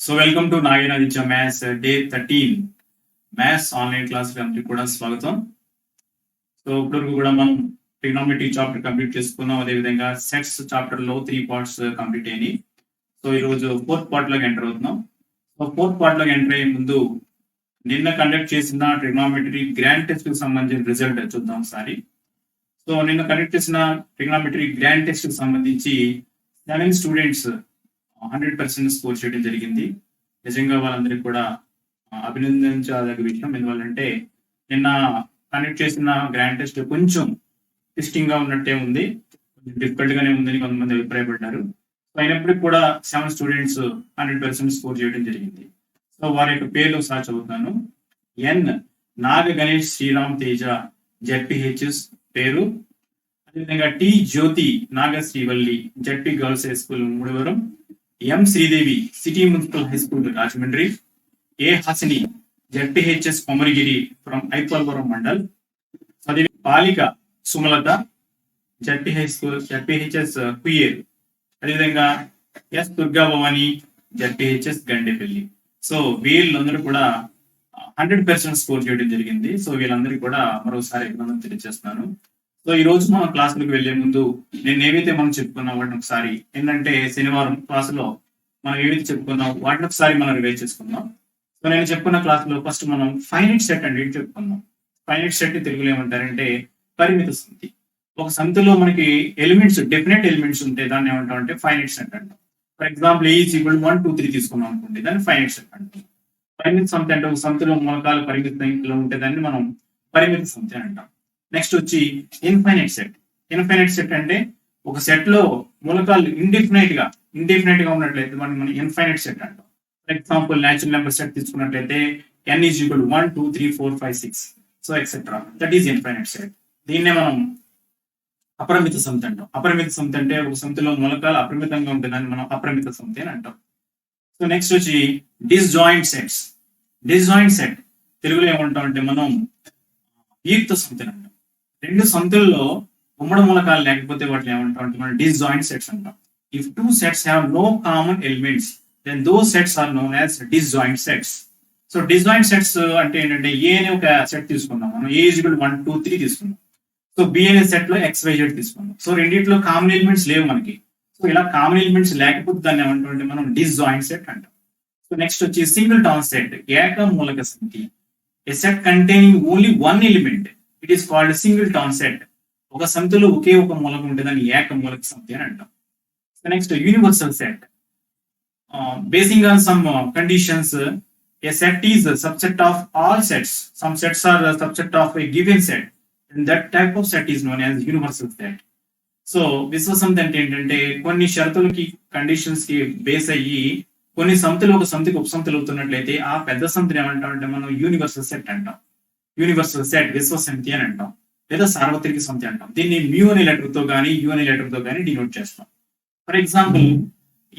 So welcome to Nagenaditya maths day 13 maths online class అందరికి కూడా స్వాగతం. సో ఇప్పటివరకు కూడా మనం ట్రిగ్నోమెట్రీ చాప్టర్ కంప్లీట్ చేసుకున్నాం. అదేవిధంగా సెట్స్ చాప్టర్ లో 3 పార్ట్స్ కంప్లీట్ అయినాయి. సో ఈరోజు ఫోర్త్ పార్ట్ లోకి ఎంటర్ అవుతున్నాం. సో ఫోర్త్ పార్ట్ లోకి ఎంటర్ అయ్యే ముందు నిన్న కండక్ట్ చేసిన ట్రిగ్నోమెట్రీ గ్రాండ్ టెస్ట్ కి సంబంధించిన రిజల్ట్ చూద్దాం ఒకసారి. సో నిన్న కండక్ట్ చేసిన ట్రిగ్నోమెట్రీ గ్రాండ్ టెస్ట్ కి సంబంధించి 7 స్టూడెంట్స్ 100% స్కోర్ చేయడం జరిగింది. నిజంగా వాళ్ళందరికీ కూడా అభినందించదగ్గ విషయం. ఎందువల్లంటే నిన్న కండక్ట్ చేసిన గ్రాండ్ టెస్ట్ కొంచెం ట్విస్టింగ్ గా ఉన్నట్టే ఉంది, కొంచెం డిఫికల్ట్ గానే ఉందని కొంతమంది అభిప్రాయపడ్డారు. అయినప్పటికీ కూడా 7 స్టూడెంట్స్ 100% స్కోర్ చేయడం జరిగింది. సో వారి యొక్క పేర్లు ఒకసారి చదువుతాను. ఎన్ నాగ గణేష్ శ్రీరామ్ తేజ జెడ్పీహెచ్ఎస్ పేరు. అదేవిధంగా T Jyothi Naga Srivalli ZP girls high school Mudavaram. M Sridevi city municipal high school Rajahmundry. A Hasini ZPHS Komaragiri from Aipalvaram mandal. అదే బాలిక సుమలత జెడ్పీహెచ్ఎస్ కుయేరు. అదేవిధంగా S Durga Bhavani ZPHS Gandepalli. So వీళ్ళందరూ కూడా 100% స్కోర్ చేయడం జరిగింది. సో వీళ్ళందరికీ కూడా మరోసారి అభినందనలు తెలియజేస్తున్నాను. సో ఈ రోజు మన క్లాసులకు వెళ్లే ముందు నేను ఏవైతే మనం చెప్పుకున్నాం వాటిని ఒకసారి ఏంటంటే శనివారం క్లాసులో మనం ఏవైతే చెప్పుకున్నాం వాటిని ఒకసారి మనం రివైజ్ చేసుకుందాం. సో నేను చెప్పుకున్న క్లాసులో ఫస్ట్ మనం ఫైనైట్ సెట్ అంటే ఏంటి చెప్పుకున్నాం. ఫైనైట్ సెట్ తెలుగులో ఏమంటారంటే పరిమిత సమితి. ఒక సమితిలో మనకి ఎలిమెంట్స్ డెఫినెట్ ఎలిమెంట్స్ ఉంటే దాన్ని ఏమంటాం అంటే ఫైనైట్ సెట్ అంటాం. For example A is equal 1 2 3 తీసుకున్నాం అనుకోండి, దాన్ని ఫైనైట్ సెట్ అంటాం. పరిమిత సమితి అంటే ఒక సమితిలో మూలకాలు పరిమిత సంఖ్యలో ఉంటే దాన్ని మనం పరిమిత సమితి అంటాం. నెక్స్ట్ వచ్చి ఇన్ఫైనైట్ సెట్. ఇన్ఫైనైట్ సెట్ అంటే ఒక సెట్ లో మూలకాలు ఇండెఫినైట్ గా ఉన్నట్లయితే మనం ఇన్ఫైనైట్ సెట్ అంటాం. For example natural number set తీసుకున్నట్లయితే n is equal 1 2 3 4 5 6 so etcetera, that is infinite set. దీన్నే మనం అపరిమిత సమితి అంటాం. అపరిమిత సమితి అంటే ఒక సమితిలో మూలకాలు అపరిమితంగా ఉంటుందని మనం అపరిమిత సమితి అని అంటాం. సో నెక్స్ట్ వచ్చి డిస్జాయింట్ సెట్స్. డిస్జాయింట్ సెట్ తెలుగులో ఏమంటాం అంటే మనం ఈక్త సమితి అంటాం. రెండు సమితుల్లో ఉమ్మడి మూలకాలు లేకపోతే వాటిని ఏమంటాం అంటే మనం డిస్జాయింట్ సెట్స్ అంటాం. If 2 sets have no common elements then those sets are known as disjoint sets. So disjoint sets అంటే ఏంటంటే ఏ అనే ఒక సెట్ తీసుకున్నాం మనం, ఏ ఈజ్ ఈక్వల్ 1 2 3 తీసుకున్నాం. సో బి అనే సెట్ లో XYZ తీసుకున్నాం. సో రెండిట్లో కామన్ ఎలిమెంట్స్ లేవు మనకి. సో ఇలా కామన్ ఎలిమెంట్స్ లేకపోతే దాన్ని ఏమంటాం మనం డిస్జాయింట్ సెట్ అంటాం. సో నెక్స్ట్ వచ్చి సింగిల్ టౌన్ సెట్, ఏక మూలక సమితి. A set containing only one element, it is called single town set. ఒక సమితిలో ఒకే ఒక మూలకం ఉంటే దాన్ని ఏక మూలక సమితి అని అంటాం. So next universal set. Basing on some conditions a set is a subset of all sets. Some sets are a subset of a given set and that type of set is known as universal set. So విశ్వ సమితి అంటే ఏంటంటే కొన్ని షరతులకి conditions కి base అయ్యి కొన్ని సమితులు ఒక సమితికి ఉపసమితులు అవుతున్నట్లయితే ఆ పెద్ద సమితిని ఏమంటాం అంటే మనం యూనివర్సల్ సెట్ అంటాం. యూనివర్సల్ సెట్ విశ్వ సమితి అని అంటాం, లేదా సార్వత్రిక సమితి అంటాం. దీన్ని మ్యూ అనే లెటర్ తో కానీ యూ అనే లెటర్ తో కానీ డినోట్ చేస్తాం. For example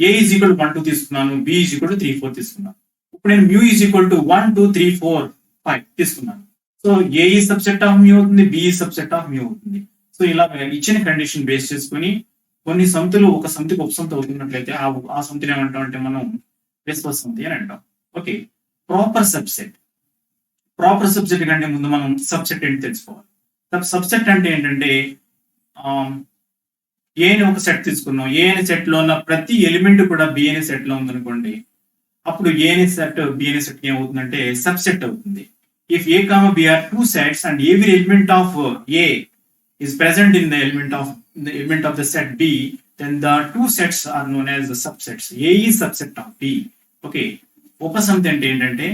A is equal 1 2 తీసుకున్నాను, బి ఈజ్ ఈక్వల్ 3 4 తీసుకున్నాను. ఇప్పుడు నేను మ్యూ ఈజ్ ఈక్వల్ 1 2 3 4 5 తీసుకున్నాను. సో ఏ ఈ సబ్సెట్ ఆఫ్ మ్యూ అవుతుంది, బి ఈ సబ్సెట్ ఆఫ్ మ్యూ అవుతుంది. సో ఇలా ఇచ్చిన కండిషన్ బేస్ చేసుకుని కొన్ని సమితులు ఒక సమితికి ఉపసమితి అవుతున్నట్లయితే ఆ సమితిని ఏమంటాం అంటే మనం విశ్వ సమితి అని అంటాం. Okay, proper subset. Proper subset కంటే ముందు మనం సబ్సెట్ ఏంటి తెలుసుకోవాలి. సబ్సెట్ అంటే ఏంటంటే ఏ అని ఒక సెట్ తీసుకున్నాం, ఏ అనే సెట్ లో ఉన్న ప్రతి ఎలిమెంట్ కూడా బి అనే సెట్ లో ఉందనుకోండి, అప్పుడు ఏ అనే సెట్ బి అనే సెట్ ఏమవుతుందంటే సబ్సెట్ అవుతుంది. If A comma B are 2 sets and every element of A is present in the element of the set B, then the 2 sets are known as the subsets. A is subset of B. Okay, ఉపసమితి అంటే ఏంటంటే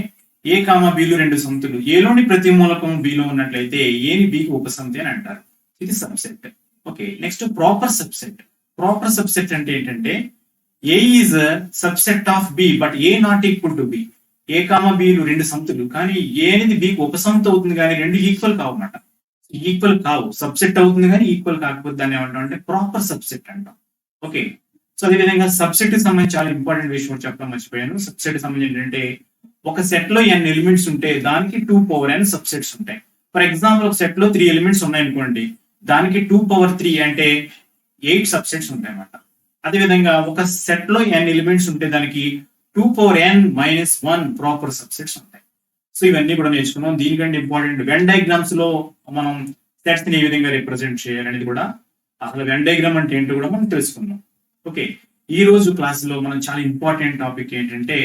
ఏ comma బిలు రెండు సమితులు, ఏలోని ప్రతి మూలకం below ఉన్నట్లయితే ఏని బికి ఉపసమితి అని అంటారు. ఇది సబ్సెట్. Okay, next proper subset. Proper subset అంటే ఏంటంటే A is subset of B but A not equal to B. A comma బిలు రెండు సమితులు కానీ ఏ అనేది బికి ఉపసమితి అవుతుంది కానీ రెండు ఈక్వల్ కావు అన్నమాట. ఈక్వల్ కావు, సబ్సెట్ అవుతుంది కానీ ఈక్వల్ కాకపోతే దాన్ని ఏమంటాం అంటే ప్రాపర్ సబ్సెట్ అంటాం. ఓకే, సో అదేవిధంగా సబ్సెట్ కి సంబంధించి చాలా ఇంపార్టెంట్ విషయం చెప్పడం మర్చిపోయాను. సబ్సెట్ సంబంధించి ఏంటంటే ఒక సెట్ లో n ఎలిమెంట్స్ ఉంటే దానికి 2 power n సబ్సెట్స్ ఉంటాయి. ఫర్ ఎగ్జాంపుల్ ఒక సెట్ లో 3 ఎలిమెంట్స్ ఉన్నాయనుకోండి, దానికి 2 power 3 అంటే 8 సబ్సెట్స్ ఉంటాయి అన్నమాట. అదేవిధంగా ఒక సెట్ లో n ఎలిమెంట్స్ ఉంటే దానికి 2n-1 ప్రాపర్ సబ్సెట్స్ ఉంటాయి. సో ఇవన్నీ కూడా నేర్చుకున్నాం. దీనికంటే ఇంపార్టెంట్ వెన్ డయాగ్రామ్స్ లో మనం సెట్స్ ని ఏ విధంగా రిప్రజెంట్ చేయాలనేది కూడా, అసలు వెన్ డయాగ్రామ్ అంటే ఏంటో కూడా మనం తెలుసుకున్నాం. ఓకే, ఈ రోజు క్లాస్ లో మనం చాలా ఇంపార్టెంట్ టాపిక్ ఏంటంటే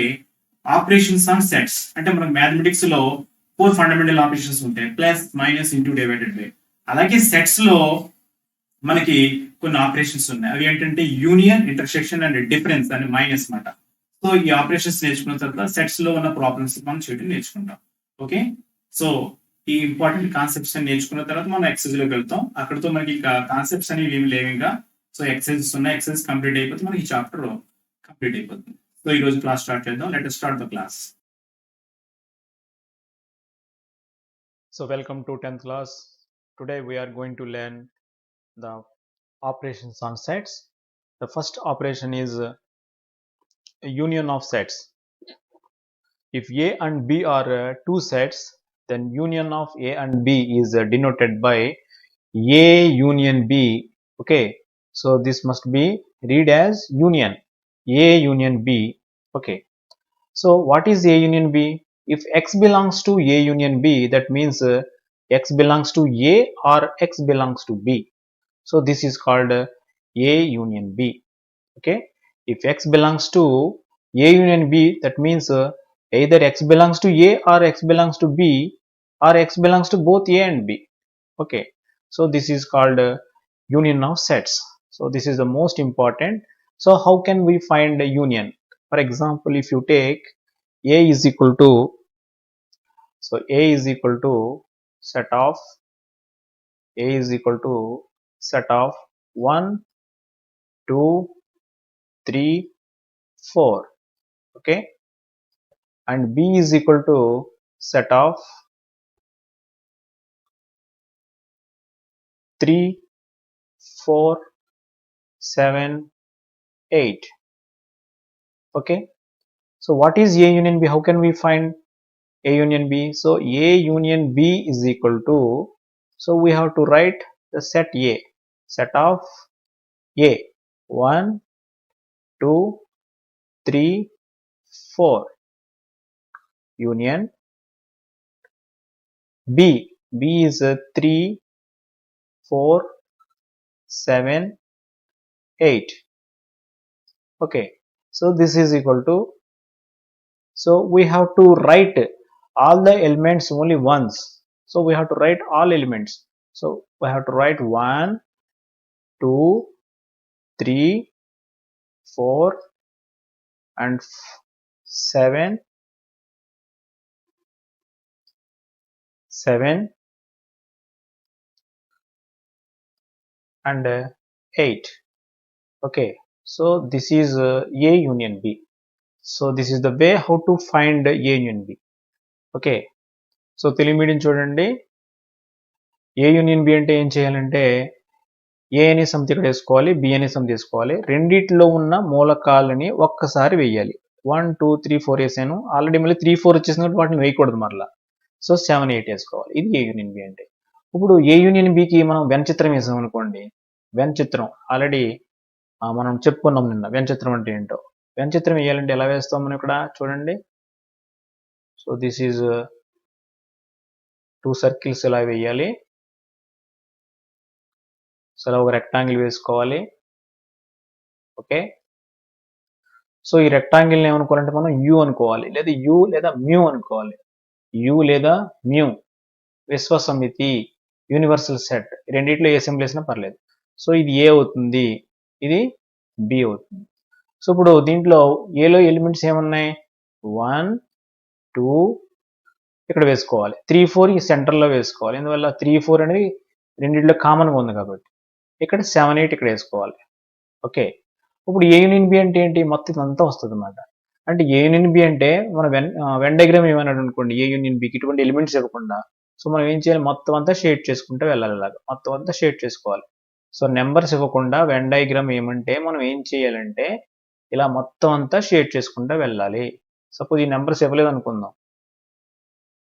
ఆపరేషన్స్ ఆన్ సెట్స్. అంటే మనకు మ్యాథమెటిక్స్ లో 4 ఫండమెంటల్ ఆపరేషన్స్ ఉంటాయి, plus, minus, into, divided by. అలాగే సెట్స్ లో మనకి కొన్ని ఆపరేషన్స్ ఉన్నాయి. అవి ఏంటంటే యూనియన్, ఇంటర్సెక్షన్ అండ్ డిఫరెన్స్ అని మైనస్ మాట. సో ఈ ఆపరేషన్స్ నేర్చుకున్న తర్వాత సెట్స్ లో ఉన్న ప్రాబ్లమ్స్ మనం చేయడం నేర్చుకుంటాం. ఓకే, సో ఈ ఇంపార్టెంట్ కాన్సెప్ట్స్ అని నేర్చుకున్న తర్వాత మనం ఎక్సైజ్ లోకి వెళ్తాం. అక్కడతో మనకి కాన్సెప్ట్స్ అనేవి ఏమి లేవు ఇంకా. సో ఎక్సైజెస్ ఉన్నాయి, ఎక్సైజ్ కంప్లీట్ అయిపోతే మనకి ఈ చాప్టర్ కంప్లీట్ అయిపోతుంది. సో ఈ రోజు క్లాస్ స్టార్ట్ చేద్దాం. Let us start the class. So welcome to 10th class. Today we are going to learn the operations on sets. The first operation is union of sets. If A and B are two sets, then union of A and B is denoted by A union B. Okay, so this must be read as union, A union B. Okay, so what is A union B? If X belongs to A union B, that means X belongs to A or X belongs to B. So this is called A union B. Okay, if X belongs to A union B, that means either X belongs to A or X belongs to B, or X belongs to both A and B. Okay, so this is called union of sets. So this is the most important. So how can we find a union? For example, if you take A is equal to, so A is equal to set of, A is equal to set of 1, 2, 3, 4. Okay, and B is equal to set of 3, 4, 7, 8. Okay, so what is A union B? How can we find A union B? So A union B is equal to, so we have to write the set A, set of A, 1, 2, 3, 4, union B, B is 3, 4, 7, 8. Okay, so this is equal to, so we have to write all the elements only once. So we have to write all elements. So we have to write 1, 2, 3, 4 and 7, and 8. Okay, so this is A union B. So this is the way how to find A union B. Okay, so Telugu medium చూడండి. A union B అంటే ఏం చేయాలంటే A అనే సమితి ఇక్కడ వేసుకోవాలి, B అనే సమితి వేసుకోవాలి. రెండిట్లో ఉన్న మూలకాలని ఒక్కసారి వేయాలి. 1, 2, 3, 4 వేసాను. ఆల్రెడీ మళ్ళీ 3, 4 వచ్చేసింది కాబట్టి వాటిని వేయకూడదు మరలా. సో 7, 8 వేసుకోవాలి. ఇది A యూనియన్ B అంటే. ఇప్పుడు A యూనియన్ Bకి మనం వెన్ చిత్రం వేసాం అనుకోండి. వెన్ చిత్రం ఆల్రెడీ మనం చెప్పుకున్నాం నిన్న వెన్ చిత్రం అంటే ఏంటో. వెన్ చిత్రం వేయాలంటే ఎలా వేస్తాం మనం ఇక్కడ చూడండి. సో దిస్ ఈజ్ 2 సర్కిల్స్ ఇలా వేయాలి. సో అలా ఒక రెక్టాంగిల్ వేసుకోవాలి. ఓకే, సో ఈ రెక్టాంగిల్ని ఏమనుకోవాలంటే మనం యూ అనుకోవాలి, లేదా యూ లేదా మ్యూ అనుకోవాలి. యూ లేదా మ్యూ, విశ్వసమితి, యూనివర్సల్ సెట్, రెండిట్లో ఏ సింబల్ వేసినా పర్లేదు. సో ఇది ఏ అవుతుంది, ఇది బి అవుతుంది. సో ఇప్పుడు దీంట్లో ఏలో ఎలిమెంట్స్ ఏమున్నాయి, 1, 2 ఇక్కడ వేసుకోవాలి, 3, 4 ఈ సెంటర్లో వేసుకోవాలి. ఎందువల్ల 3, 4 అనేది రెండిట్లో కామన్గా ఉంది కాబట్టి. ఇక్కడ 7, 8 ఇక్కడ వేసుకోవాలి. ఓకే, ఇప్పుడు ఏ యూనియన్ బి అంటే ఏంటి, మొత్తం ఇదంతా వస్తుంది అన్నమాట. అంటే ఏ యూనియన్ బి అంటే మన వెన్ డయాగ్రామ్ ఏమన్నాడు అనుకోండి, ఏ యూనియన్ బికి ఇటువంటి ఎలిమెంట్స్ ఇవ్వకుండా, సో మనం ఏం చేయాలి, మొత్తం అంతా షేడ్ చేసుకుంటూ వెళ్ళాలి. ఇలాగా మొత్తం అంతా షేడ్ చేసుకోవాలి. సో నెంబర్స్ ఇవ్వకుండా వెన్ డయాగ్రామ్ ఏమంటే మనం ఏం చేయాలంటే ఇలా మొత్తం అంతా షేడ్ చేసుకుంటూ వెళ్ళాలి. సపోజ్ ఈ నెంబర్స్ ఇవ్వలేదు అనుకుందాం,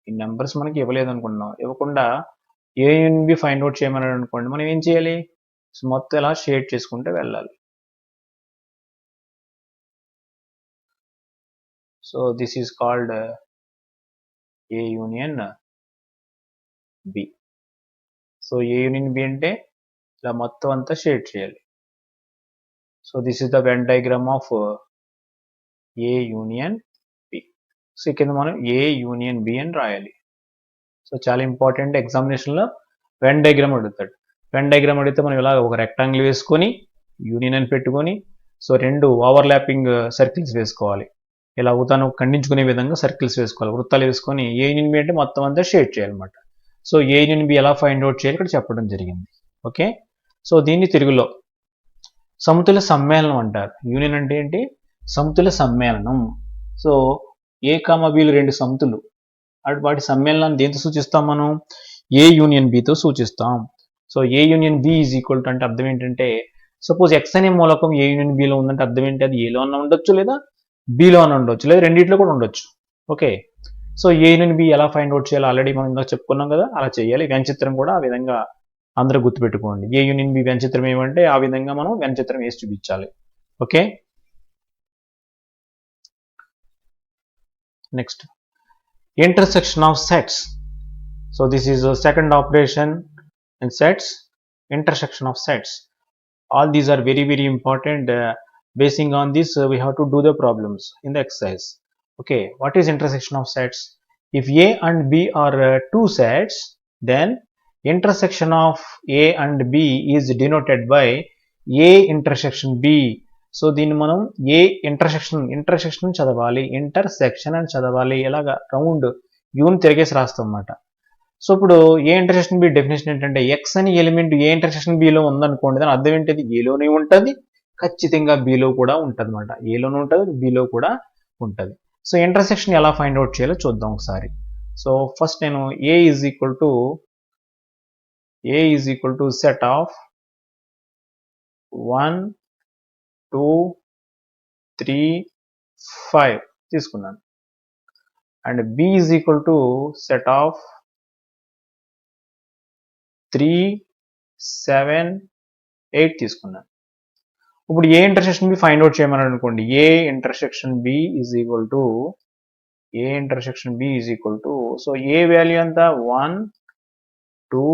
ఈ నెంబర్స్ మనకి ఇవ్వలేదు అనుకుందాం, ఇవ్వకుండా ఏ యూనియన్ బి ఫైండ్ అవుట్ చేయమన్నాడు అనుకోండి, మనం ఏం చేయాలి, సో మొత్తం ఇలా షేడ్ చేసుకుంటూ వెళ్ళాలి. So this is called A union B. So A union B అంటే ఇలా మొత్తం అంతా షేడ్ చేయాలి. So this is the Venn diagram of A union B. So కింద మనం ఏ యూనియన్ బి అని రాయాలి. సో చాలా ఇంపార్టెంట్, ఎగ్జామినేషన్లో వెన్ డయాగ్రామ్ అడుగుతాడు. వెన్ డయాగ్రామ్ అడిగితే మనం ఇలా ఒక రెక్టాంగిల్ వేసుకొని యూనియన్ అని పెట్టుకొని సో రెండు ఓవర్లాపింగ్ సర్కిల్స్ వేసుకోవాలి. ఇలా అవుతాను ఖండించుకునే విధంగా సర్కిల్స్ వేసుకోవాలి, వృత్తాలు వేసుకొని ఏ యూనియన్ బి అంటే మొత్తం అంతా షేడ్ చేయాలన్నమాట. సో ఏ యూనియన్ బి ఎలా ఫైండ్ అవుట్ చేయాలి ఇక్కడ చెప్పడం జరిగింది. ఓకే, సో దీన్ని తెలుగులో సమతుల్య సమ్మేళనం అంటారు. యూనియన్ అంటే ఏంటి? సమతుల్య సమ్మేళనం. సో ఏ కామ బిలు రెండు సమితులు, వాటి సమ్మేళనాన్ని దేంతో సూచిస్తాం మనం? ఏ యూనియన్ బితో సూచిస్తాం. So A union B is equal to అంటే అర్థం ఏంటంటే సపోజ్ ఎక్స్ అనే మూలకం ఏ యూనియన్ బిలో ఉందంటే అర్థం ఏంటి? అది ఏలో అన్న ఉండొచ్చు లేదా బిలో అన్న ఉండొచ్చు లేదా రెండిట్లో కూడా ఉండొచ్చు. Okay, so A union B ఎలా ఫైండ్ అవుట్ చేయాలో ఆల్రెడీ మనం ఇందాక చెప్పుకున్నాం కదా, అలా చేయాలి. వ్యంచిత్రం కూడా ఆ విధంగా అందరూ గుర్తుపెట్టుకోండి. ఏ యూనియన్ బి వ్యంచిత్రం ఏమంటే ఆ విధంగా మనం వ్యంచిత్రం వేసి చూపించాలి. Okay, next intersection of sets. So this is a second operation in sets, intersection of sets. All these are very important. Basing on this we have to do the problems in the exercise. Okay, what is intersection of sets? If A and B are two sets, then intersection of A and B is denoted by A intersection B. So దీన్ని మనం A intersection చదవాలి, intersection అని చదవాలి. ఇలాగా round యూని తిరిగేసి రాస్తాం అన్నమాట. So ఇప్పుడు ఏ ఇంటర్సెక్షన్ బి డెఫినేషన్ ఏంటంటే ఎక్స్ అని ఎలిమెంట్ ఏ ఇంటర్సెక్షన్ బిలో ఉందనుకోండి, దాని అర్థం ఏంటిది? ఏలోనే ఉంటుంది, ఖచ్చితంగా బిలో కూడా ఉంటుంది అన్నమాట. ఏలోనే ఉంటుంది, బిలో కూడా ఉంటుంది. సో ఇంటర్సెక్షన్ ఎలా ఫైండ్ అవుట్ చేయాలో చూద్దాం ఒకసారి. సో ఫస్ట్ నేను A is equal to set of 1 2 3 5 తీసుకున్నాను. And B is equal to set of 3 7 8 తీసుకున్నాను. ఇప్పుడు A intersection B find out చేయమని అనుకోండి. A intersection B is equal to so A value ఎంత? 1 2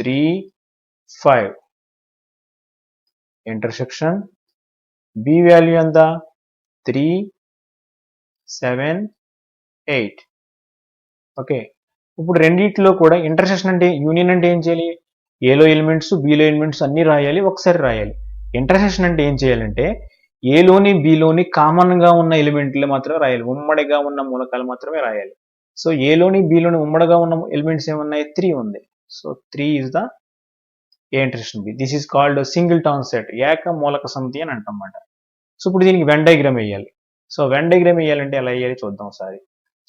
3 5. ఇంటర్సెక్షన్ బి వాల్యూ ఎంత? 3 7 8. Okay, ఇప్పుడు రెండిట్లో కూడా ఇంటర్సెక్షన్ అంటే యూనియన్ అంటే ఏం చేయాలి? ఏలో ఎలిమెంట్స్ బిలో ఎలిమెంట్స్ అన్ని రాయాలి, ఒకసారి రాయాలి. ఇంటర్సెక్షన్ అంటే ఏం చేయాలంటే ఏలోని బిలోని కామన్ గా ఉన్న ఎలిమెంట్లు మాత్రమే రాయాలి, ఉమ్మడిగా ఉన్న మూలకాలు మాత్రమే రాయాలి. సో ఏలోని బిలోని ఉమ్మడిగా ఉన్న ఎలిమెంట్స్ ఏమన్నాయి? 3 ఉంది. So 3 is the A intersection B. This is called singleton set, ఏక మూలక సమితి అని అంటమాట. సో ఇప్పుడు దీనికి వెన్ డయాగ్రామ్ వేయాలి. సో వెన్ డయాగ్రామ్ వేయాలంటే ఎలా వేయాలి చూద్దాం ఒకసారి.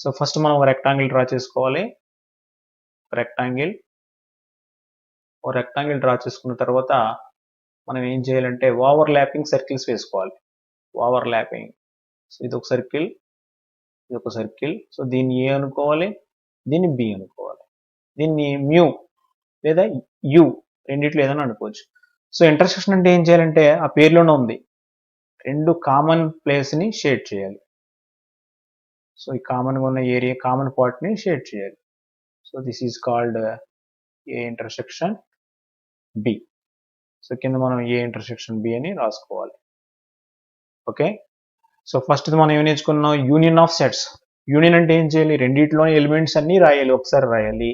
సో ఫస్ట్ మనం ఒక రెక్టాంగిల్ డ్రా చేసుకోవాలి. రెక్టాంగిల్ డ్రా చేసుకున్న తర్వాత మనం ఏం చేయాలంటే ఓవర్ ల్యాపింగ్ సర్కిల్స్ వేసుకోవాలి. Overlapping. సో ఇది ఒక సర్కిల్, ఇది ఒక సర్కిల్. సో దీన్ని ఏ అనుకోవాలి, దీన్ని బి అనుకోవాలి, దీన్ని మ్యూ లేదా యు రెండిట్లో ఏదైనా అనుకోవచ్చు. సో ఇంటర్సెక్షన్ అంటే ఏం చేయాలంటే ఆ పేరులోనే ఉంది, రెండు కామన్ ప్లేస్ ని షేడ్ చేయాలి. సో ఈ కామన్ గా ఉన్న ఏరియా, కామన్ పార్ట్ ని షేడ్ చేయాలి. So this is called A intersection B. So కింద మనం ఏ ఇంటర్సెక్షన్ బి అని రాసుకోవాలి. ఓకే, సో ఫస్ట్ మనం ఏం నేర్చుకున్నాం? Union of sets. యూనియన్ అంటే ఏం చేయాలి? రెండిట్లోని ఎలిమెంట్స్ అన్ని రాయాలి, ఒకసారి రాయాలి.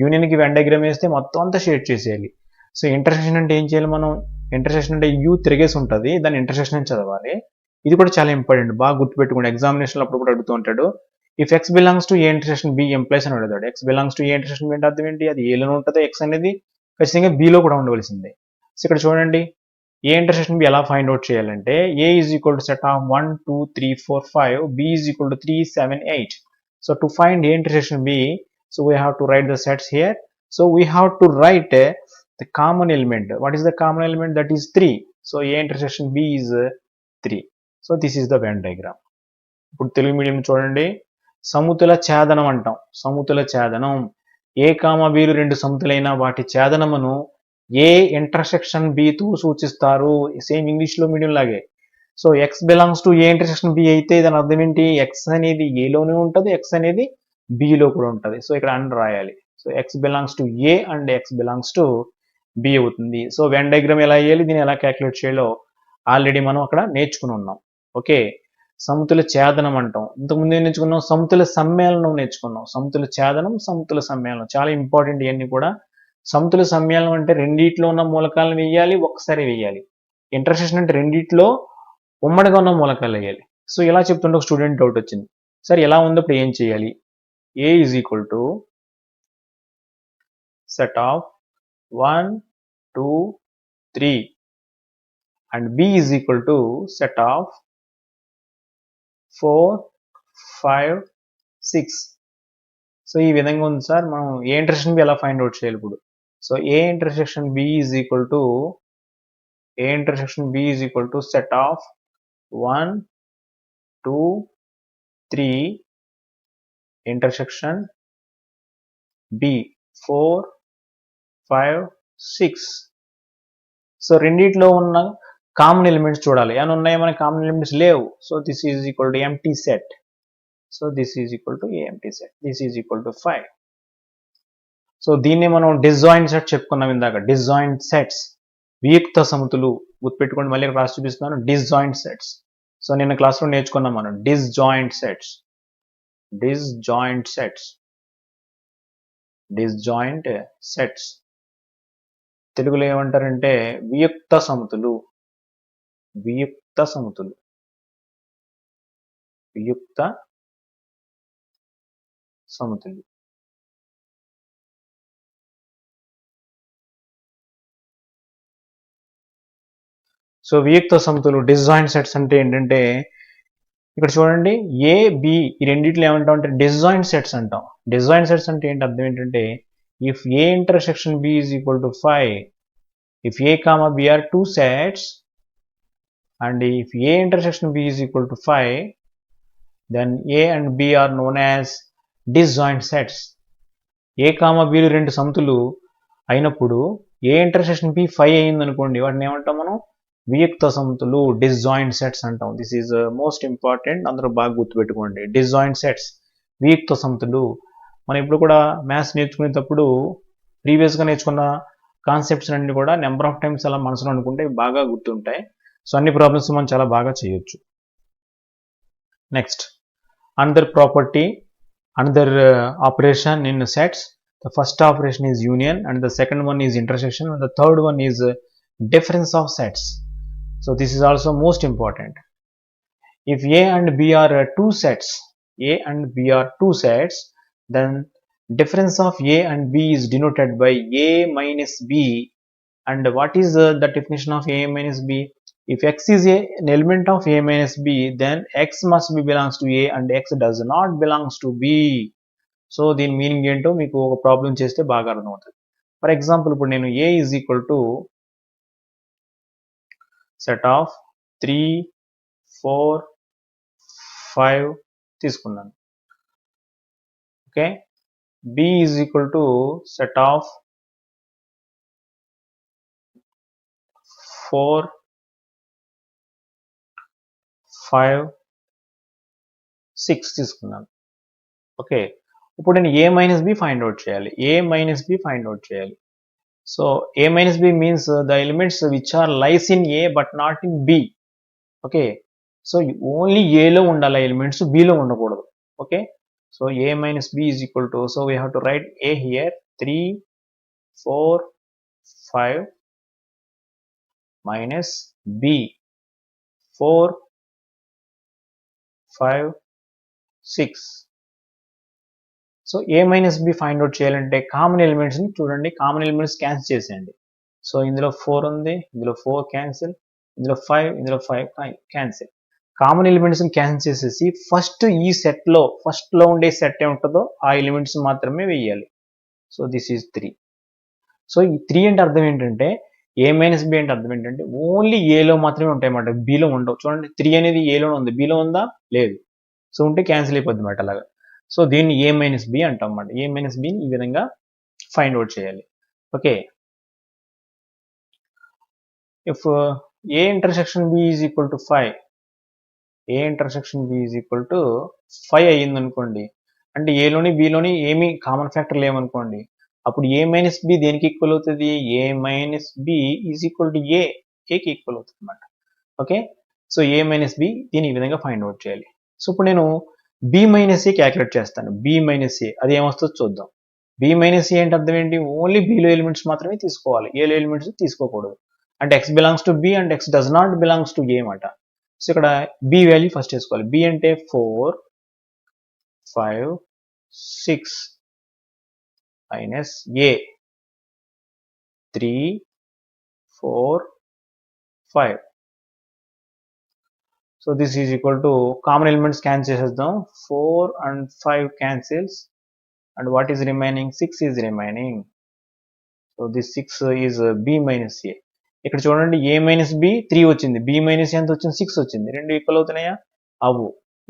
యూనియన్ కి వెన్ డయాగ్రామ్ వేస్తే మొత్తం అంతా షేడ్ చేసేయాలి. సో ఇంటర్సెక్షన్ అంటే ఏం చేయాలి మనం? ఇంటర్సెక్షన్ అంటే యూ తిరిగేసి ఉంటుంది, దాన్ని ఇంటర్సెక్షన్ అని చదవాలి. ఇది కూడా చాలా ఇంపార్టెంట్, బాగా గుర్తుపెట్టుకోండి. ఎగ్జామినేషన్ అప్పుడు కూడా అడుగుతూ ఉంటాడు. If X belongs to A intersection B implies అని అడుగుతాడు. X belongs to A intersection B అంటే అర్థం ఏంటి? అది ఏలోనే ఉంటుంది, ఎక్స్ అనేది ఖచ్చితంగా బిలో కూడా ఉండవలసిందే. సో ఇక్కడ చూడండి, ఏ ఇంటర్సెక్షన్ బి ఎలా ఫైండ్ అవుట్ చేయాలంటే A is equal to set of 1 2 3 4 5, B is equal to 3 7 8. So to find A intersection B, so we have to write the sets here. So we have to write the common element. What is the common element? That is 3. So A intersection B is 3. So this is the Venn diagram. ఇప్పుడు Telugu medium చూడండి, సముతుల ఛేదనం అంటాం. సముతుల ఛేదనం, ఏ కామ బీలు రెండు సముతులైన వాటి ఛేదనమును ఏ intersection B తో సూచిస్తారు. Same English లో medium లాగే so X belongs to A intersection B అయితే దాని అర్థం ఏంటి, ఎక్స్ అనేది ఏలోనే ఉంటుంది, ఎక్స్ అనేది బిలో కూడా ఉంటుంది. సో ఇక్కడ అండ్ రాయాలి. So X belongs to A and X belongs to B అవుతుంది. సో వెన్ డయాగ్రామ్ ఎలా వేయాలి, దీన్ని ఎలా క్యాలిక్యులేట్ చేయాలో ఆల్రెడీ మనం అక్కడ నేర్చుకుని ఉన్నాం. ఓకే, సమతుల ఛేదనం అంటాం. ఇంతకుముందు ఏం నేర్చుకున్నాం, సమతుల సమ్మేళనం నేర్చుకున్నాం. సమతుల ఛేదనం, సమతుల సమ్మేళనం చాలా ఇంపార్టెంట్. ఇవన్నీ కూడా సమతుల సమ్మేళనం అంటే రెండిట్లో ఉన్న మూలకాలను వేయాలి, ఒక్కసారి వేయాలి. ఇంటర్సెక్షన్ అంటే రెండిట్లో ఉమ్మడిగా ఉన్న మూలకాలు వేయాలి. సో ఇలా చెప్తుంటే ఒక స్టూడెంట్ డౌట్ వచ్చింది, సరే ఎలా ఉన్నప్పుడు ఏం చేయాలి, A is equal to set of 1 2 3 and b is equal to set of 4 5 6. So ఈ విధంగా ఉంది సార్. మనం ఏ ఇంటర్సెక్షన్ బి ఎలా ఫైండ్ అవుట్ చేయాలి ఇప్పుడు. So A intersection B is equal to set of 1 2 3 intersection B 4 5 6. So రెండిట్లో ఉన్న common elements చూడాలి. ఏమైనా ఉన్నాయో మనకి కామన్ ఎలిమెంట్స్ లేవు. So this is equal to empty set. So this is equal to empty set. This is equal to 5. So దీన్ని మనం disjoint set చెప్పుకున్నాం ఇందాక. డిస్జాయింట్ సెట్స్, వియుక్త సమితులు. గుర్తుపెట్టుకోండి, మళ్ళీ క్లాస్ చూపిస్తున్నాను. Disjoint sets. సో నిన్న క్లాస్లో నేర్చుకున్నాం మనం డిస్జాయింట్ సెట్స్. డిస్జాయింట్ సెట్స్ తెలుగులో ఏమంటారంటే వియుక్త సమితులు. సో వియుక్త సమితులు డిస్జాయింట్ సెట్స్ అంటే ఏంటంటే ఇక్కడ చూడండి, ఏ బి ఈ రెండిట్లో ఏమంటాం అంటే డిస్జాయింట్ సెట్స్ అంటాం. డిస్జాయింట్ సెట్స్ అంటే ఏంటి అర్థం ఏంటంటే, if A intersection B is equal to 5, if a comma b are two sets and if a intersection b is equal to 5, then a and b are known as disjoint sets. a comma b రెండు సమితులు అయినప్పుడు ఏ intersection B 5 అయింది అనుకోండి, వాటిని ఏమంటాం మనం, వియుక్త సమితులు, disjoint sets అంటాం. దిస్ ఈజ్ మోస్ట్ ఇంపార్టెంట్, అందరూ బాగా గుర్తుపెట్టుకోండి. డిస్జాయింట్ సెట్స్, వియుక్త సమితులు. మనం ఇప్పుడు కూడా మ్యాథ్స్ నేర్చుకునేటప్పుడు ప్రీవియస్గా నేర్చుకున్న కాన్సెప్ట్స్ అన్ని కూడా నెంబర్ ఆఫ్ టైమ్స్ అలా మనసులో అనుకుంటే బాగా గుర్తుంటాయి. సో అన్ని ప్రాబ్లమ్స్ మనం చాలా బాగా చేయొచ్చు. Next, another property, another operation in sets. The first operation is union and the second one is intersection and the third one is difference of sets. So this is also most important. If A and B are two sets, then difference of a and b is denoted by a minus b. And what is the definition of a minus b? If x is an element of a minus b, then x must be belongs to a and x does not belongs to b. So దీని meaning ఏంటో మీకు ఒక problem చేస్తే బాగా అర్థమవుతుంది. For example ఇప్పుడు నేను a is equal to set of 3 4 5 తీసుకున్నాను. Okay, b is equal to set of 4 5 6 తీసుకున్నాను. ఓకే, ఇప్పుడు నేను a minus B find out చేయాలి. So a minus B means the elements which are lies in a but not in b. Okay, so only ఏలో ఉండాలి elements, బిలో ఉండకూడదు. Okay, so a minus b is equal to, so we have to write a here, 3 4 5 minus b 4 5 6. So a minus b find out చేయాలంటే common ఎలిమెంట్స్ని చూడండి, common elements cancel చేసేయండి. So ఇందులో 4 ఉంది, ఇందులో 4 క్యాన్సిల్, ఇందులో 5, ఇందులో 5 క్యాన్సిల్. కామన్ ఎలిమెంట్స్ని క్యాన్సిల్ చేసేసి first ఈ సెట్లో ఫస్ట్లో ఉండే సెట్ ఏముంటుందో ఆ ఎలిమెంట్స్ మాత్రమే వేయాలి. So this is 3. సో ఈ 3 అంటే అర్థం ఏంటంటే, ఏ మైనస్ బి అంటే అర్థం ఏంటంటే ఓన్లీ ఏలో మాత్రమే ఉంటాయి అన్నమాట, బిలో ఉండవు. చూడండి 3 అనేది ఏలోనే ఉంది, బిలో ఉందా లేదు. సో ఉంటే క్యాన్సిల్ అయిపోద్ది అన్నమాట అలాగా. సో దీన్ని ఏ మైనస్ బి అంటాం అన్నమాట. ఏ మైనస్ బిని ఈ విధంగా ఫైండ్ అవుట్ చేయాలి. Okay, if A intersection B is equal to 5, A intersection B is equal to 5 అయ్యింది అనుకోండి, అంటే ఏలోని బిలోని ఏమి కామన్ ఫ్యాక్టర్ లేవనుకోండి, అప్పుడు ఏ మైనస్ బి దేనికి ఈక్వల్ అవుతుంది? A minus B is equal to ఏకి ఈక్వల్ అవుతుంది అనమాట. Okay, so A minus B దీన్ని ఈ విధంగా ఫైండ్ అవుట్ చేయాలి. సో ఇప్పుడు నేను బి మైనస్ ఏ క్యాలిక్యులేట్ చేస్తాను. బి మైనస్ ఏ అది ఏమొస్తుందో చూద్దాం. బి మైనస్ ఏ అంటే అర్థం ఏంటి? ఓన్లీ బిలో ఎలిమెంట్స్ మాత్రమే తీసుకోవాలి, ఏలో ఎలిమెంట్స్ తీసుకోకూడదు. అంటే X belongs to B and X does not belongs to A అన్నమాట. సో ఇక్కడ బి వాల్యూ ఫస్ట్ వేసుకోవాలి. బి అంటే 4, 5, 6 minus A 3, 4, 5. So this is equal to common elements cancel చేసేద్దాం. 4 and 5 cancels, and what is remaining? 6 is remaining. So this 6 is b minus a. ఇక్కడ చూడండి, a minus b 3 వచ్చింది, b minus a ఎంత వచ్చింది? 6 వచ్చింది. రెండు equal అవుతున్నాయా? అవు.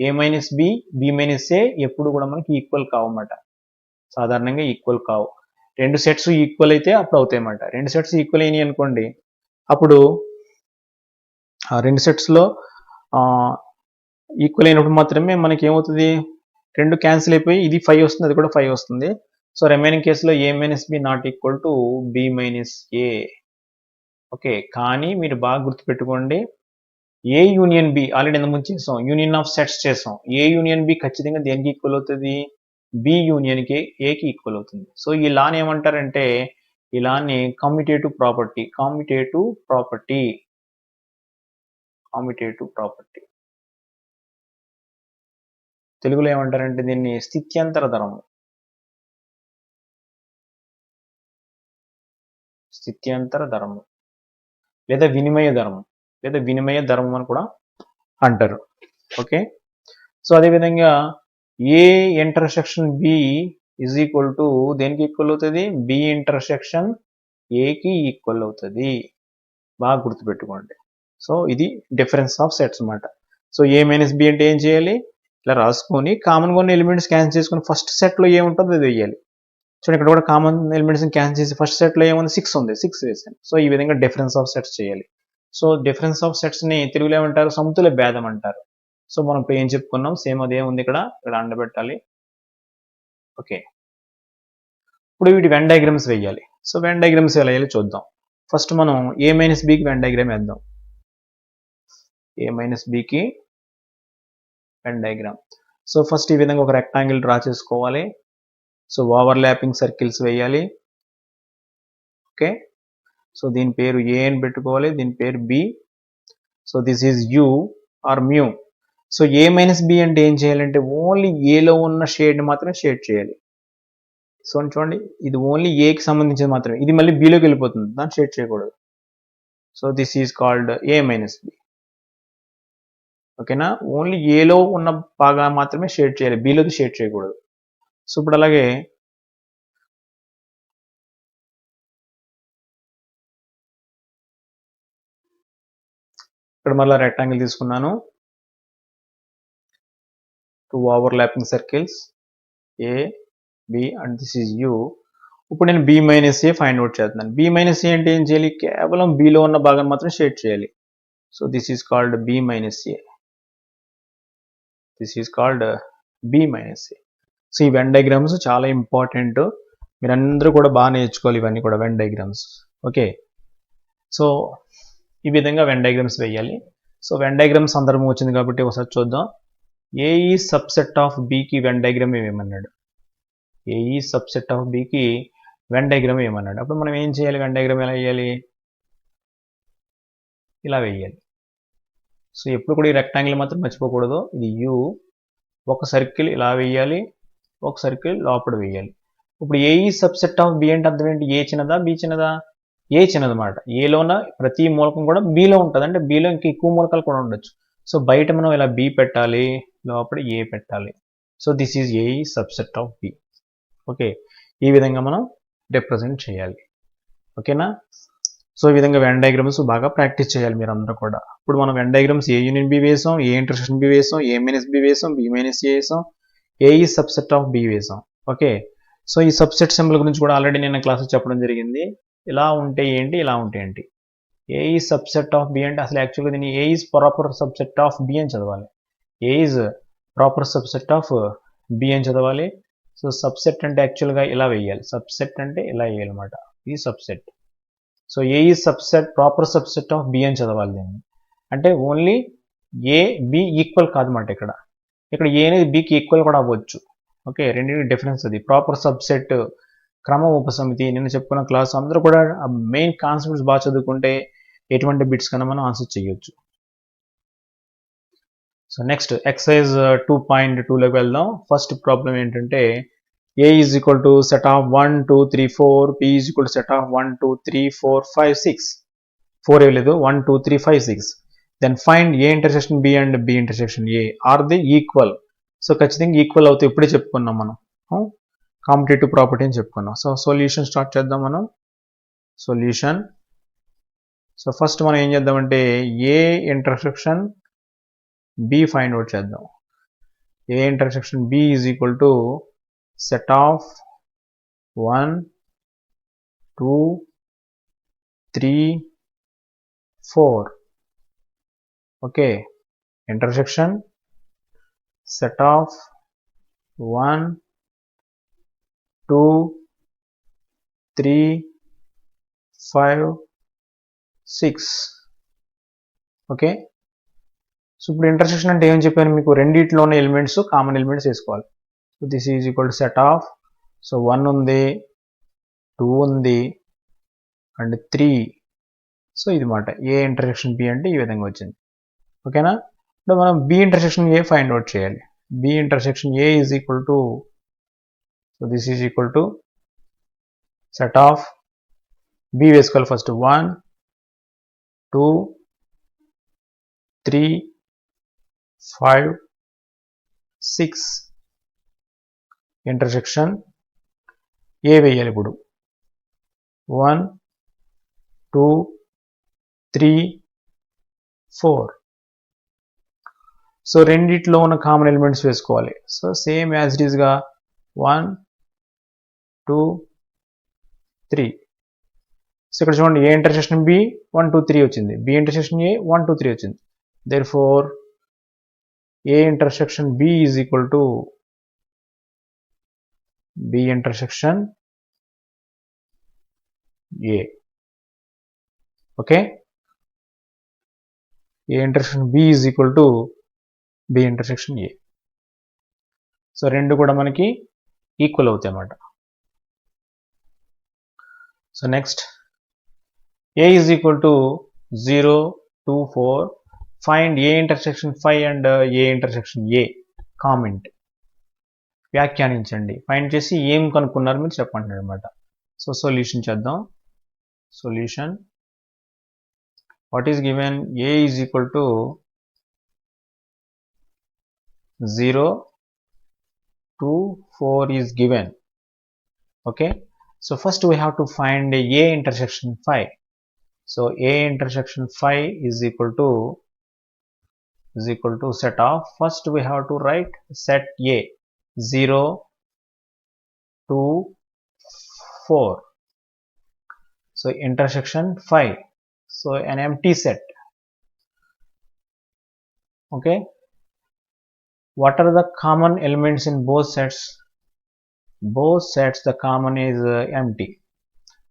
a minus b, b minus a ఎప్పుడు కూడా మనకి ఈక్వల్ కావన్నమాట, సాధారణంగా ఈక్వల్ కావు. రెండు సెట్స్ ఈక్వల్ అయితే అప్పుడు అవుతాయి అన్నమాట. రెండు సెట్స్ ఈక్వల్ అయినాయి అనుకోండి, అప్పుడు ఆ రెండు సెట్స్లో ఈక్వల్ అయినప్పుడు మాత్రమే మనకి ఏమవుతుంది? రెండు క్యాన్సిల్ అయిపోయి ఇది 5 వస్తుంది, అది కూడా 5 వస్తుంది. సో రిమైనింగ్ కేసులో A minus B not equal to B minus A. Okay, కానీ మీరు బాగా గుర్తుపెట్టుకోండి, ఏ యూనియన్ బి ఆల్రెడీ ఇంతకుముందు చేసాం, యూనియన్ ఆఫ్ సెట్స్ చేసాం. ఏ యూనియన్ బి ఖచ్చితంగా దేనికి ఈక్వల్ అవుతుంది? బి యూనియన్కి ఏకి ఈక్వల్ అవుతుంది. సో ఈ లాని ఏమంటారంటే, ఈ లాని commutative property, commutative property, commutative property. తెలుగులో ఏమంటారంటే దీన్ని స్థిత్యంతర ధర్మం, స్థిత్యంతర ధర్మం లేదా వినిమయ ధర్మం, లేదా వినిమయ ధర్మం అని కూడా అంటారు. ఓకే, సో అదేవిధంగా A intersection B is equal to దేనికి ఈక్వల్ అవుతుంది? బి ఇంటర్సెక్షన్ ఏకి ఈక్వల్ అవుతుంది. బాగా గుర్తుపెట్టుకోండి. సో ఇది డిఫరెన్స్ ఆఫ్ సెట్స్ అన్నమాట. సో ఏ మైనస్ బి అంటే ఏం చేయాలి? ఇలా రాసుకొని కామన్గా ఉన్న ఎలిమెంట్స్ క్యాన్సిల్ చేసుకొని ఫస్ట్ సెట్లో ఏముంటుందో అది వేయాలి. చూడండి, ఇక్కడ కూడా కామన్ ఎలిమెంట్స్ క్యాన్సిల్ చేసి ఫస్ట్ సెట్లో ఏముంది? 6 ఉంది, 6 వేసాను. సో ఈ విధంగా డిఫరెన్స్ ఆఫ్ సెట్స్ చేయాలి. సో డిఫరెన్స్ ఆఫ్ సెట్స్ని తెలుగులో ఏమంటారు? సమతుల్య భేదం అంటారు. సో మనం ఇప్పుడు ఏం చెప్పుకున్నాం, సేమ్ అదే ఉంది, ఇక్కడ అండబెట్టాలి. ఓకే, ఇప్పుడు వీటి వెన్ డయాగ్రామ్స్ వేయాలి. సో వెన్ డయాగ్రామ్స్ ఎలా వేయాలి చూద్దాం. ఫస్ట్ మనం ఏ మైనస్ బికి వెన్ డయాగ్రామ్ వేద్దాం. ఏ మైనస్ బికి వెన్ డయాగ్రామ్. సో ఫస్ట్ ఈ విధంగా ఒక రెక్టాంగిల్ డ్రా చేసుకోవాలి. సో ఓవర్లాపింగ్ సర్కిల్స్ వేయాలి. ఓకే, సో దీని పేరు ఏ అని పెట్టుకోవాలి, దీని పేరు B. So this is U or mu. So A minus B అంటే ఏం చేయాలంటే ఓన్లీ ఏలో ఉన్న షేడ్ని మాత్రమే షేడ్ చేయాలి. సో చూడండి, ఇది ఓన్లీ ఏకి సంబంధించింది మాత్రమే, ఇది మళ్ళీ బిలోకి వెళ్ళిపోతుంది, దాన్ని షేడ్ చేయకూడదు. So this is called A minus B. ఓకేనా, ఓన్లీ ఏలో ఉన్న భాగా మాత్రమే షేడ్ చేయాలి, బిలోకి షేడ్ చేయకూడదు. సో ఇప్పుడు అలాగే ఇక్కడ మళ్ళీ రెక్టాంగిల్ తీసుకున్నాను, 2 overlapping circles A B and this is U. ఇప్పుడు నేను B minus A find out చేస్తున్నాను. బి మైనస్ ఏ అంటే ఏం చేయాలి? కేవలం బిలో ఉన్న భాగాన్ని మాత్రం షేడ్ చేయాలి. So this is called B minus A, this is called B minus A. So ఈ వెన్ డయాగ్రామ్స్ చాలా ఇంపార్టెంట్, మీరందరూ కూడా బాగా నేర్చుకోవాలి ఇవన్నీ కూడా, వెన్ డయాగ్రామ్స్. ఓకే, సో ఈ విధంగా వెన్ డయాగ్రామ్స్ వేయాలి. సో వెన్ డయాగ్రామ్ సందర్భం వచ్చింది కాబట్టి ఒకసారి చూద్దాం. ఏ ఈ సబ్సెట్ ఆఫ్ బికి వెన్ డయాగ్రామ్ ఏమన్నాడు? ఏ ఈ సబ్సెట్ ఆఫ్ బికి వెన్ డయాగ్రామ్ ఏమన్నాడు? అప్పుడు మనం ఏం చేయాలి? వెన్ డయాగ్రామ్ ఎలా వేయాలి? ఇలా వేయాలి. సో ఎప్పుడు కూడా ఈ రెక్టాంగిల్ మాత్రం మర్చిపోకూడదు. ఇది యూ, ఒక సర్కిల్ ఇలా వేయాలి, ఒక సర్కిల్ లోపల వేయాలి. ఇప్పుడు ఏ ఈ సబ్సెట్ ఆఫ్ బి అంటే అర్థం ఏంటి? ఏ చిన్నదా బి చిన్నదా? ఏ చిన్నదన్నమాట. ఏలోన ప్రతి మూలకం కూడా బిలో ఉంటుంది, అంటే బిలో ఇంకా ఎక్కువ మూలకాలు కూడా ఉండొచ్చు. సో బయట మనం ఇలా బి పెట్టాలి, లోపల ఏ పెట్టాలి. So this is A subset of B. Okay, ఈ విధంగా మనం రిప్రజెంట్ చేయాలి. ఓకేనా, సో ఈ విధంగా వెన్ డయాగ్రామ్స్ బాగా ప్రాక్టీస్ చేయాలి మీరు అందరూ కూడా. ఇప్పుడు మనం వెన్ డయాగ్రామ్స్ ఏ యూనియన్ బి వేసాం, ఏ ఇంటర్సెక్షన్ బి వేసాం, ఏ మైనస్ బి వేసాం, బి మైనస్ ఏ వేసాం, ఏ ఈ సబ్సెట్ ఆఫ్ బి వేసాం. ఓకే, సో ఈ సబ్సెట్ సింబల్ గురించి కూడా ఆల్రెడీ నేను క్లాస్ చెప్పడం జరిగింది. ఇలా ఉంటే ఏంటి, ఇలా ఉంటే ఏంటి. ఏ ఈ సబ్సెట్ ఆఫ్ బి అంటే అసలు యాక్చువల్గా దీన్ని A is proper subset of B అని చదవాలి. A is proper subset of B అని చదవాలి. సో సబ్సెట్ అంటే యాక్చువల్గా ఇలా వేయాలి, సబ్సెట్ అంటే ఇలా వేయాలన్నమాట, ఈ subset. So A is subset proper subset of B అని చదవాలి దీన్ని. అంటే ఓన్లీ ఏ బి ఈక్వల్ కాదన్నమాట. ఇక్కడ ఏ అనేది బికి ఈక్వల్ కూడా అవ్వచ్చు. ఓకే, రెండింటి డిఫరెన్స్ అది. ప్రాపర్ సబ్సెట్, క్రమ ఉపసమితి, నిన్న చెప్పుకున్న క్లాస్ అందరూ కూడా మెయిన్ కాన్సెప్ట్స్ బాగా చదువుకుంటే ఎటువంటి బిట్స్ కన్నా మనం ఆన్సర్ చేయొచ్చు. సో నెక్స్ట్ ఎక్సర్సైజ్ 2.2లోకి వెళ్దాం. ఫస్ట్ ప్రాబ్లం ఏంటంటే A is equal to set of 1 2 3 4, B is equal to set of 1 2 3 4 5 6. 4 లేదు, 1 2 3 5 6. Then find A intersection B and B intersection A are the equal. So ఖచ్చితంగా equal అవుతాయి, ఇప్పుడే చెప్పుకున్నాం మనం, competitive property అని చెప్పుకున్నాం. సో సొల్యూషన్ స్టార్ట్ చేద్దాం మనం. సొల్యూషన్. సో ఫస్ట్ మనం ఏం చేద్దామంటే A intersection B find out చేద్దాం. A intersection B is equal to set of 1 2 3 4. Okay, intersection set of 1 2 3 5 6. Okay, so ఇప్పుడు ఇంటర్సెక్షన్ అంటే ఏమని చెప్పాను మీకు, రెండిట్లో ఉన్న ఎలిమెంట్స్ కామన్ ఎలిమెంట్స్ వేసుకోవాలి. So this is equal to set of, so 1 ఉంది, 2 ఉంది అండ్ 3. సో ఇది మాట ఏ ఇంటర్సెక్షన్ బి అంటే ఈ విధంగా వచ్చింది. ఓకేనా. ఇప్పుడు మనం B intersection A find out చేయాలి. B intersection A is equal to, so this is equal to set of B వేసుకోవాలి ఫస్ట్ 1 2 3 5 6. ఇంటర్సెక్షన్ ఏ వేయాలి ఇప్పుడు 1 2 3 4. సో రెండిట్లో ఉన్న కామన్ ఎలిమెంట్స్ వేసుకోవాలి. సో సేమ్ యాజ్ ఇట్ ఈస్గా 1 2 3. సో ఇక్కడ చూడండి ఏ ఇంటర్సెక్షన్ బి 1 2 3 వచ్చింది, బి ఇంటర్సెక్షన్ ఏ 1 2 3 వచ్చింది. Therefore A intersection B is equal to B intersection A. Okay, A intersection B is equal to B intersection A. So రెండు కూడా మనకి equal అవుతాయి అన్నమాట. So next A is equal to 0 2 4. Find A intersection 5 and A intersection A. Comment, వ్యాఖ్యానించండి. Find చేసి ఏం కనుక్కున్నారు మీరు చెప్పండి అనమాట. సో సొల్యూషన్ చేద్దాం. Solution, what is given, A is equal to 0 2 4 is given. Okay, so first we have to find a intersection 5. So a intersection 5 is equal to set of, first we have to write set a 0 2 4. So intersection 5, so an empty set. Okay, what are the common elements in both sets? Both sets the common is empty.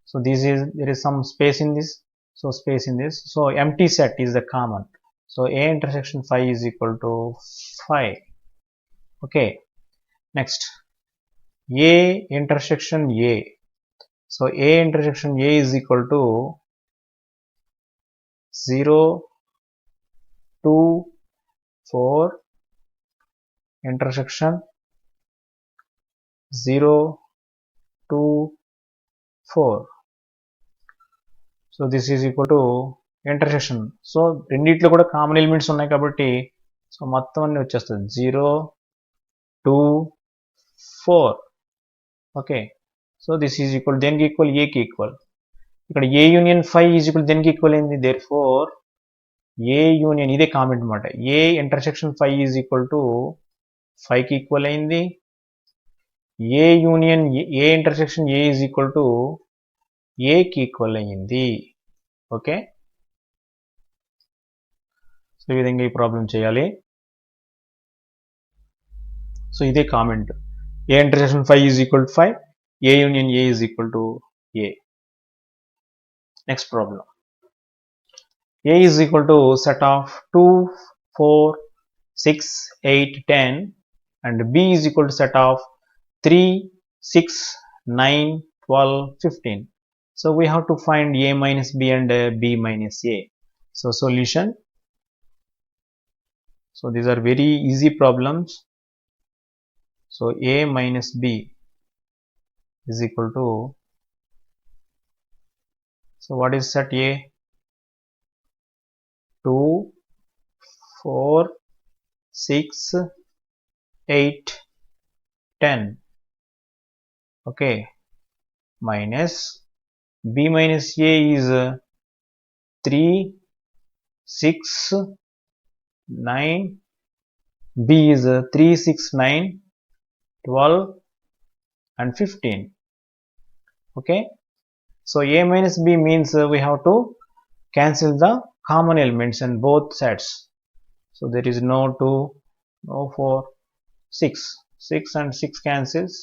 So there is some space in this, so space in this, so empty set is the common. So a intersection 5 is equal to 5. Okay, next a intersection a. So a intersection a is equal to 0 2 4 intersection 0 2 4. So this is equal to intersection. So రెండిట్లో కూడా common elements ఉన్నాయి కాబట్టి so మొత్తం అన్ని వచ్చేస్తుంది 0 2 4. Okay, so this is equal, దేనికి equal, ఏకి equal. ఇక్కడ ఏ యూనియన్ 5 ఈజ్ ఈక్వల్ దేనికి ఈక్వల్ అయింది, దేర్ ఫోర్ ఏ యూనియన్, ఇదే కామెంట్ అనమాట, A intersection 5 is equal to 5కి ఈక్వల్ అయింది. A union A intersection A is equal to ఏకి ఈక్వల్ అయ్యింది. ఓకే, సో ఈ విధంగా ఈ ప్రాబ్లం చేయాలి. సో ఇదే comment. A intersection phi is equal to phi, A union A is equal to A. Next problem. A is equal to set of 2, 4, 6, 8, 10 and B is equal to set of 3, 6, 9, 12, 15. So we have to find A minus B and B minus A. So solution. So these are very easy problems. So A minus B is equal to, so what is set A? 2, 4, 6, 8, 10. Okay, minus B minus A is 3, 6, 9. B is 3, 6, 9, 12 and 15. Okay, so A minus B means we have to cancel the common elements in both sets. So there is no 2, no 4, 6. 6 and 6 cancels,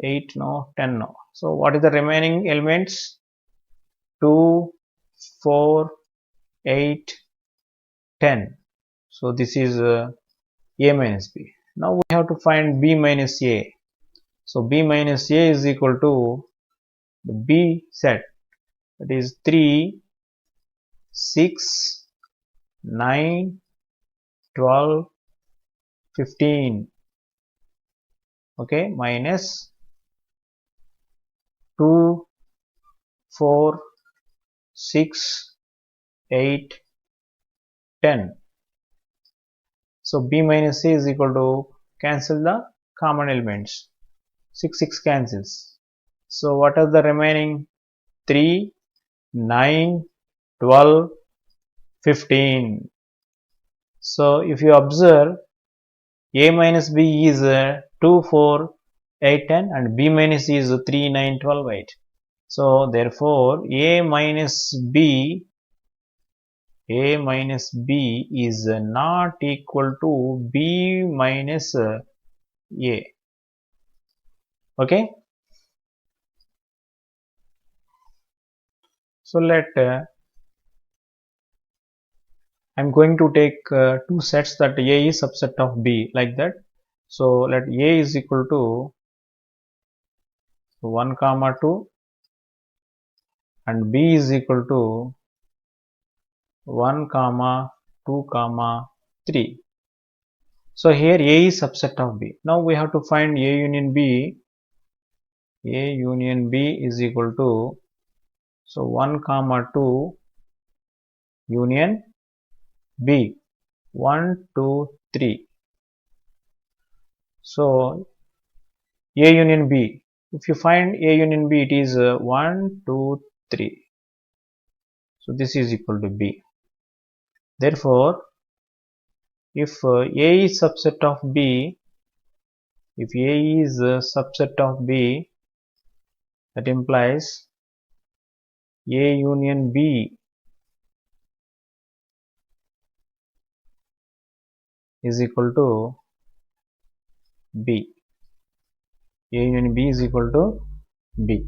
8 no, 10 no. So what is the remaining elements? 2, 4, 8, 10. So this is A minus B. Now we have to find B minus A. So B minus A is equal to the B set, that is 3, 6, 9, 12, 15. Okay, minus 2, 4, 6, 8, 10. So B minus A is equal to cancel the common elements. 6, 6 cancels. So what are the remaining? 3, 9, 12, 15. So if you observe, A minus B is 2, 4, 8, 10 and B minus C is 3, 9, 12, 8. So therefore A minus B is not equal to B minus A. Okay, so let I'm going to take two sets that A is subset of B, like that. So let A is equal to 1 comma 2 and B is equal to 1 comma 2 comma 3. So here A is subset of B. Now we have to find A union B. A union B is equal to, so 1 comma 2 union B, 1, 2, 3. So A union B, if you find A union B, it is 1, 2, 3. So this is equal to B. Therefore if A is subset of B, if A is a subset of B, that implies A union B is equal to B. A union B is equal to B.